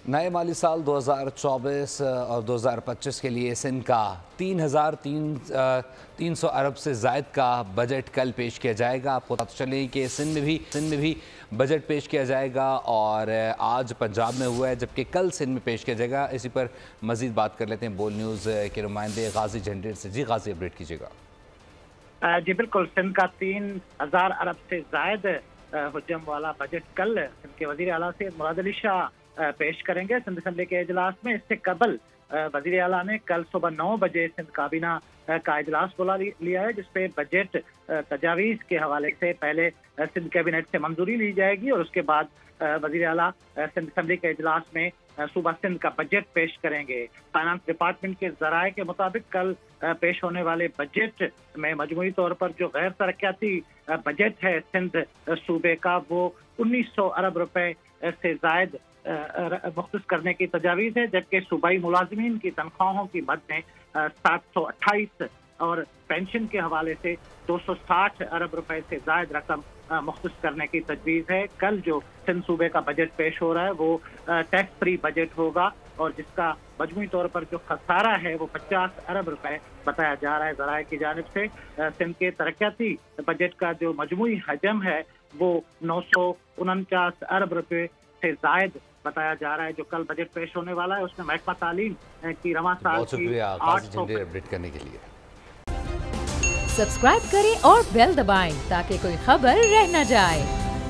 नए माली साल 2024 और 2025 के लिए सिंध का 3,300 अरब से ज़ायद का बजट कल पेश किया जाएगा। आपको पता चले कि सिंध में भी बजट पेश किया जाएगा और आज पंजाब में हुआ है, जबकि कल सिंध में पेश किया जाएगा। इसी पर मज़ीद बात कर लेते हैं बोल न्यूज़ के नुमाइंदे गाजी झंडेर से। जी गाजी, अपडेट कीजिएगा। जी बिल्कुल, सिंध का 3,000 अरब से ज़ायद हुज्जम वाला बजट कल सिंध के वज़ीर आला से मुराद अली शाह पेश करेंगे सिंध असम्बली के इजलास में। इससे कबल वज़ीर आला ने कल सुबह 9 बजे सिंध काबीना का इजलास बुला लिया है, जिसपे बजट तजावीज़ के हवाले से पहले सिंध कैबिनेट से मंजूरी ली जाएगी और उसके बाद वज़ीर आला सिंध असम्बली के इजलास में सूबा सिंध का बजट पेश करेंगे। फाइनेंस डिपार्टमेंट के ज़राए के मुताबिक कल पेश होने वाले बजट में मजमूई तौर पर जो गैर तरक्याती बजट है सिंध सूबे का, वो 1900 अरब रुपए से ज़ायद मुख्तस करने की तजावीज़ है, जबकि सूबाई मुलाजिमीन की तनख्वाहों की मद में 728 और पेंशन के हवाले से 260 अरब रुपए से ज़ायद रकम मुख्तस करने की तजवीज़ है। कल जो सिंध सूबे का बजट पेश हो रहा है वो टैक्स फ्री बजट होगा और जिसका मजमूई तौर पर जो खसारा है वो 50 अरब रुपए बताया जा रहा है ज़राए की जानिब से। सिंध के तरक्याती बजट का जो मजमूई हजम है वो 949 अरब रुपए से ज़ायद बताया जा रहा है, जो कल बजट पेश होने वाला है। उसमें महकमा तालीम की रवां साल की 800 अपडेट करने के लिए सब्सक्राइब करें और बेल दबाएं ताकि कोई खबर रह न जाए।